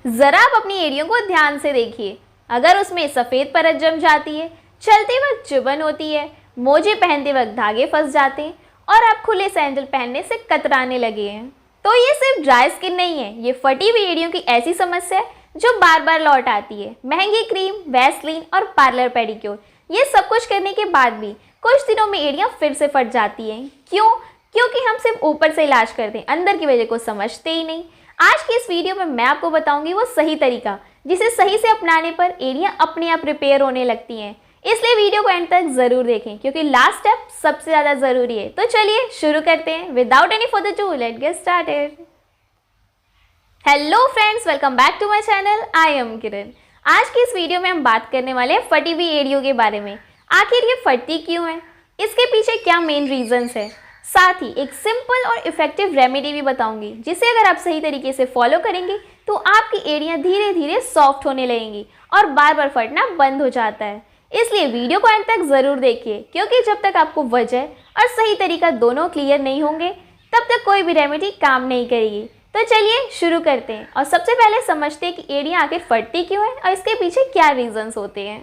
जरा आप अपनी एड़ियों को ध्यान से देखिए। अगर उसमें सफेद परत जम जाती है, चलते वक्त चुभन होती है, मोजे पहनते वक्त धागे फंस जाते हैं और आप खुले सैंडल पहनने से कतराने लगे हैं, तो ये सिर्फ ड्राई स्किन नहीं है, ये फटी हुई एड़ियों की ऐसी समस्या है जो बार बार लौट आती है। महंगी क्रीम, वैसलीन और पार्लर पेडिक्योर, ये सब कुछ करने के बाद भी कुछ दिनों में एड़ियां फिर से फट जाती हैं। क्यों? क्योंकि हम सिर्फ ऊपर से इलाज करते हैं, अंदर की वजह को समझते ही नहीं। आज की इस वीडियो में मैं आपको बताऊंगी वो सही तरीका जिसे सही से अपनाने पर एड़ियां अपने आप रिपेयर होने लगती हैं। इसलिए वीडियो को एंड तक जरूर देखें क्योंकि लास्ट स्टेप सबसे ज्यादा जरूरी है। तो चलिए शुरू करते हैं। Without any further do, let's get started. Hello friends, welcome back to my channel. I am Kiran. आज की इस वीडियो में हम बात करने वाले हैं फटी हुई एड़ियों के बारे में। आखिर ये फटती क्यों है, इसके पीछे क्या मेन रीजंस है, साथ ही एक सिंपल और इफेक्टिव रेमेडी भी बताऊंगी जिसे अगर आप सही तरीके से फॉलो करेंगे तो आपकी एड़ियां धीरे धीरे सॉफ्ट होने लगेंगी और बार बार फटना बंद हो जाता है। इसलिए वीडियो को अंत तक जरूर देखिए क्योंकि जब तक आपको वजह और सही तरीका दोनों क्लियर नहीं होंगे तब तक कोई भी रेमेडी काम नहीं करेगी। तो चलिए शुरू करते हैं और सबसे पहले समझते हैं कि एड़ियां आखिर फटती क्यों है और इसके पीछे क्या रीजंस होते हैं।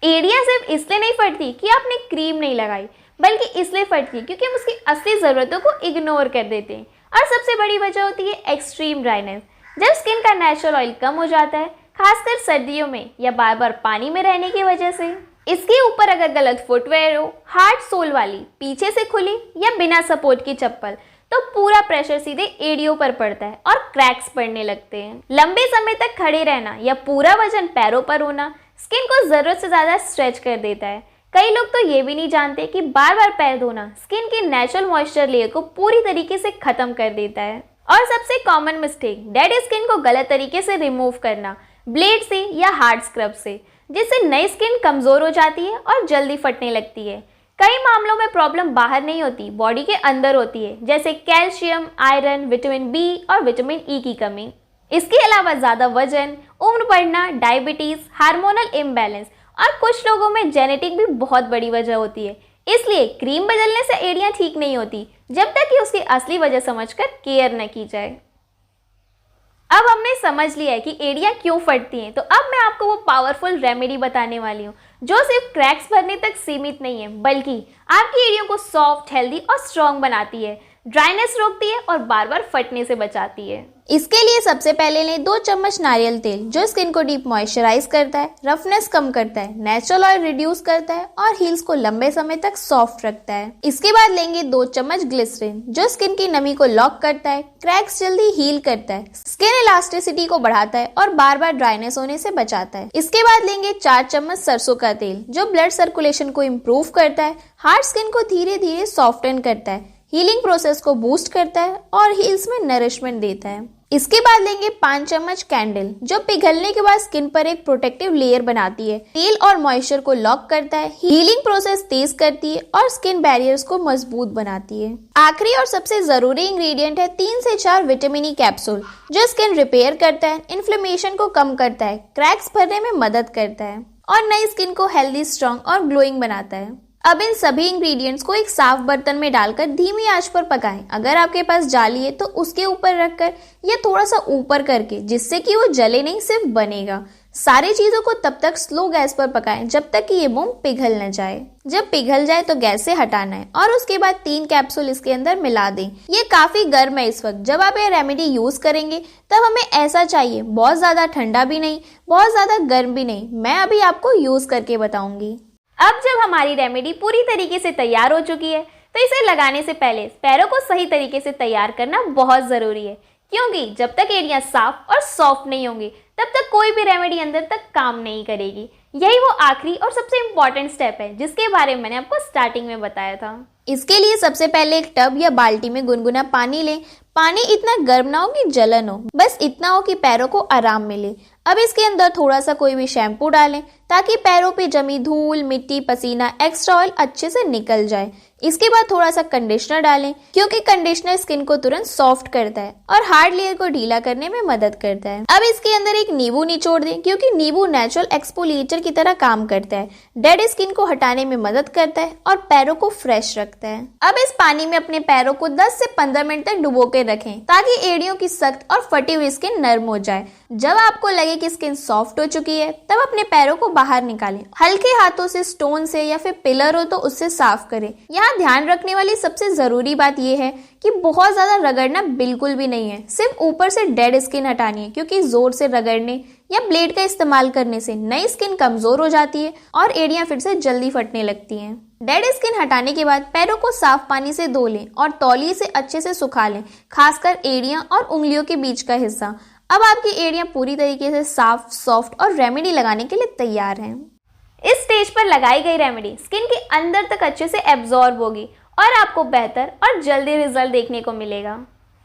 एड़ियां सिर्फ इसलिए नहीं फटती कि आपने क्रीम नहीं लगाई, बल्कि इसलिए फटती क्योंकि हम उसकी असली ज़रूरतों को इग्नोर कर देते हैं। और सबसे बड़ी वजह होती है एक्सट्रीम ड्राइनेस। जब स्किन का नेचुरल ऑयल कम हो जाता है, खासकर सर्दियों में या बार बार पानी में रहने की वजह से। इसके ऊपर अगर गलत फुटवेयर हो, हार्ड सोल वाली, पीछे से खुली या बिना सपोर्ट की चप्पल, तो पूरा प्रेशर सीधे एड़ियों पर पड़ता है और क्रैक्स पड़ने लगते हैं। लंबे समय तक खड़े रहना या पूरा वजन पैरों पर होना स्किन को जरूरत से ज्यादा स्ट्रेच कर देता है। कई लोग तो ये भी नहीं जानते कि बार बार पैर धोना स्किन की नेचुरल मॉइस्चर लेयर को पूरी तरीके से खत्म कर देता है। और सबसे कॉमन मिस्टेक, डेड स्किन को गलत तरीके से रिमूव करना, ब्लेड से या हार्ड स्क्रब से, जिससे नई स्किन कमजोर हो जाती है और जल्दी फटने लगती है। कई मामलों में प्रॉब्लम बाहर नहीं होती, बॉडी के अंदर होती है, जैसे कैल्शियम, आयरन, विटामिन बी और विटामिन ई की कमी। इसके अलावा ज्यादा वजन, उम्र बढ़ना, डायबिटीज, हार्मोनल इम्बैलेंस और कुछ लोगों में जेनेटिक भी बहुत बड़ी वजह होती है। इसलिए क्रीम बदलने से एड़ियां ठीक नहीं होती जब तक कि उसकी असली वजह समझकर केयर न की जाए। अब हमने समझ लिया है कि एड़ियां क्यों फटती हैं, तो अब मैं आपको वो पावरफुल रेमेडी बताने वाली हूँ जो सिर्फ क्रैक्स भरने तक सीमित नहीं है, बल्कि आपकी एड़ियों को सॉफ्ट, हेल्दी और स्ट्रॉन्ग बनाती है, ड्राइनेस रोकती है और बार बार फटने से बचाती है। इसके लिए सबसे पहले लें 2 चम्मच नारियल तेल जो स्किन को डीप मॉइस्चराइज करता है, रफनेस कम करता है, नेचुरल ऑयल रिड्यूस करता है और हील्स को लंबे समय तक सॉफ्ट रखता है। इसके बाद लेंगे 2 चम्मच ग्लिसरीन जो स्किन की नमी को लॉक करता है, क्रैक्स जल्दी हील करता है, स्किन इलास्टिसिटी को बढ़ाता है और बार बार ड्राइनेस होने से बचाता है। इसके बाद लेंगे 4 चम्मच सरसों का तेल जो ब्लड सर्कुलेशन को इम्प्रूव करता है, हार्ड स्किन को धीरे धीरे सॉफ्टन करता है, हीलिंग प्रोसेस को बूस्ट करता है और हील्स में नरिशमेंट देता है। इसके बाद लेंगे 5 चम्मच कैंडल जो पिघलने के बाद स्किन पर एक प्रोटेक्टिव लेयर बनाती है, तेल और मॉइस्चर को लॉक करता है, हीलिंग प्रोसेस तेज करती है और स्किन बैरियर्स को मजबूत बनाती है। आखिरी और सबसे जरूरी इंग्रेडिएंट है 3 से 4 विटामिन ई कैप्सूल जो स्किन रिपेयर करता है, इन्फ्लेमेशन को कम करता है, क्रैक्स भरने में मदद करता है और नई स्किन को हेल्दी, स्ट्रॉन्ग और ग्लोइंग बनाता है। अब इन सभी इंग्रेडिएंट्स को एक साफ बर्तन में डालकर धीमी आंच पर पकाएं। अगर आपके पास जाली है तो उसके ऊपर रखकर या थोड़ा सा ऊपर करके, जिससे कि वो जले नहीं, सिर्फ बनेगा। सारी चीजों को तब तक स्लो गैस पर पकाएं जब तक कि ये मोम पिघल न जाए। जब पिघल जाए तो गैस से हटाना है और उसके बाद 3 कैप्सूल इसके अंदर मिला दें। ये काफी गर्म है इस वक्त। जब आप ये रेमेडी यूज करेंगे तब हमें ऐसा चाहिए, बहुत ज्यादा ठंडा भी नहीं, बहुत ज्यादा गर्म भी नहीं। मैं अभी आपको यूज करके बताऊंगी। अब जब हमारी रेमेडी पूरी तरीके से तैयार हो चुकी है तो इसे लगाने से पहले पैरों को सही तरीके से तैयार करना बहुत ज़रूरी है, क्योंकि जब तक एड़ियां साफ और सॉफ्ट नहीं होंगी तब तक कोई भी रेमेडी अंदर तक काम नहीं करेगी। यही वो आखिरी और सबसे इम्पॉर्टेंट स्टेप है जिसके बारे में मैंने आपको स्टार्टिंग में बताया था। इसके लिए सबसे पहले एक टब या बाल्टी में गुनगुना पानी लें। पानी इतना गर्म ना हो कि जलन हो, बस इतना हो कि पैरों को आराम मिले। अब इसके अंदर थोड़ा सा कोई भी शैम्पू डालें ताकि पैरों पे जमी धूल, मिट्टी, पसीना, एक्स्ट्रा ऑयल अच्छे से निकल जाए। इसके बाद थोड़ा सा कंडीशनर डालें क्योंकि कंडीशनर स्किन को तुरंत सॉफ्ट करता है और हार्ड लेयर को ढीला करने में मदद करता है। अब इसके अंदर एक नींबू निचोड़ दें क्योंकि नींबू नेचुरल एक्सफोलिएटर की तरह काम करता है, डेड स्किन को हटाने में मदद करता है और पैरों को फ्रेश रखता है। अब इस पानी में अपने पैरों को 10 से 15 मिनट तक डुबो के रखें ताकि एड़ियों की सख्त और फटी हुई स्किन नरम हो जाए। जब आपको लगे कि स्किन सॉफ्ट हो चुकी है तब अपने पैरों को बाहर निकालें। हल्के हाथों से स्टोन से या फिर पिलर हो तो उससे साफ करें। यहाँ ध्यान रखने वाली सबसे जरूरी बात यह है कि बहुत ज्यादा रगड़ना बिल्कुल भी नहीं है, सिर्फ ऊपर से डेड स्किन हटानी है क्योंकि जोर से रगड़ने या ब्लेड का इस्तेमाल करने से नई स्किन कमजोर हो जाती है और एड़ियां फिर से जल्दी फटने लगती हैं। डेड स्किन हटाने के बाद पैरों को साफ पानी से धो लें और तौलिए से अच्छे से सुखा लें, खासकर एड़ियां और उंगलियों के बीच का हिस्सा। अब आपकी एड़ियां पूरी तरीके से साफ, सॉफ्ट और रेमेडी लगाने के लिए तैयार हैं। इस स्टेज पर लगाई गई रेमेडी स्किन के अंदर तक अच्छे से एब्जॉर्ब होगी और आपको बेहतर और जल्दी रिजल्ट देखने को मिलेगा।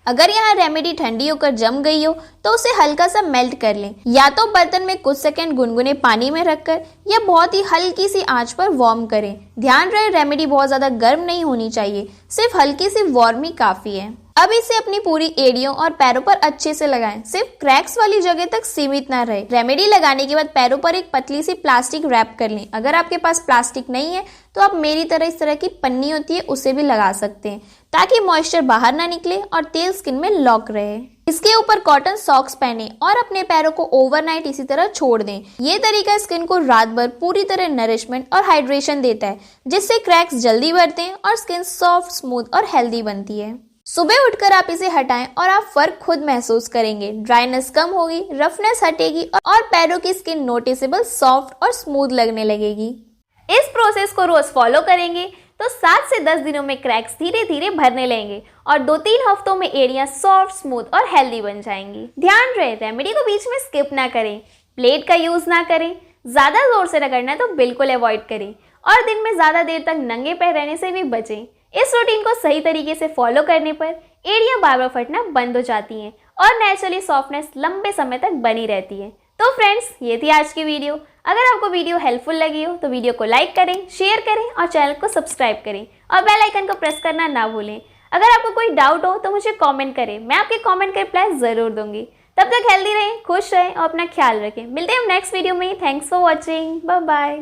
अगर यहाँ रेमेडी ठंडी होकर जम गई हो तो उसे हल्का सा मेल्ट कर लें, या तो बर्तन में कुछ सेकंड गुनगुने पानी में रखकर या बहुत ही हल्की सी आंच पर वार्म करें। ध्यान रहे रेमेडी बहुत ज्यादा गर्म नहीं होनी चाहिए, सिर्फ हल्की सी वार्म ही काफी है। अब इसे अपनी पूरी एड़ियों और पैरों पर अच्छे से लगाएं, सिर्फ क्रैक्स वाली जगह तक सीमित ना रहे। रेमेडी लगाने के बाद पैरों पर एक पतली सी प्लास्टिक रैप कर लें। अगर आपके पास प्लास्टिक नहीं है तो आप मेरी तरह इस तरह की पन्नी होती है उसे भी लगा सकते हैं ताकि मॉइस्चर बाहर ना निकले और तेल स्किन में लॉक रहे। इसके ऊपर कॉटन सॉक्स पहने और अपने पैरों को ओवरनाइट इसी तरह छोड़ दें। ये तरीका स्किन को रात भर पूरी तरह नरिशमेंट और हाइड्रेशन देता है, जिससे क्रैक्स जल्दी बढ़ते हैं और स्किन सॉफ्ट, स्मूथ और हेल्दी बनती है। सुबह उठकर आप इसे हटाएं और आप फर्क खुद महसूस करेंगे। ड्राइनेस कम होगी, रफनेस हटेगी और पैरों की स्किन नोटिसेबल, सॉफ्ट और स्मूथ लगने लगेगी। इस प्रोसेस को रोज फॉलो करेंगे तो 7 से 10 दिनों में क्रैक्स धीरे धीरे भरने लगेंगे और 2-3 हफ्तों में एड़ियां सॉफ्ट, स्मूथ और हेल्दी बन जाएंगी। ध्यान रहे रेमेडी को बीच में स्किप ना करें, ब्लेड का यूज ना करें, ज्यादा जोर से रगड़ना तो बिल्कुल अवॉइड करें और दिन में ज्यादा देर तक नंगे पैर रहने से भी बचें। इस रूटीन को सही तरीके से फॉलो करने पर एड़ियां बार बार फटना बंद हो जाती हैं और नेचुरली सॉफ्टनेस लंबे समय तक बनी रहती है। तो फ्रेंड्स, ये थी आज की वीडियो। अगर आपको वीडियो हेल्पफुल लगी हो तो वीडियो को लाइक करें, शेयर करें और चैनल को सब्सक्राइब करें और बेल आइकन को प्रेस करना ना भूलें। अगर आपको कोई डाउट हो तो मुझे कमेंट करें, मैं आपके कमेंट का रिप्लाई ज़रूर दूंगी। तब तक हेल्दी रहें, खुश रहें और अपना ख्याल रखें। मिलते हैं हम नेक्स्ट वीडियो में। Thanks for watching, bye bye.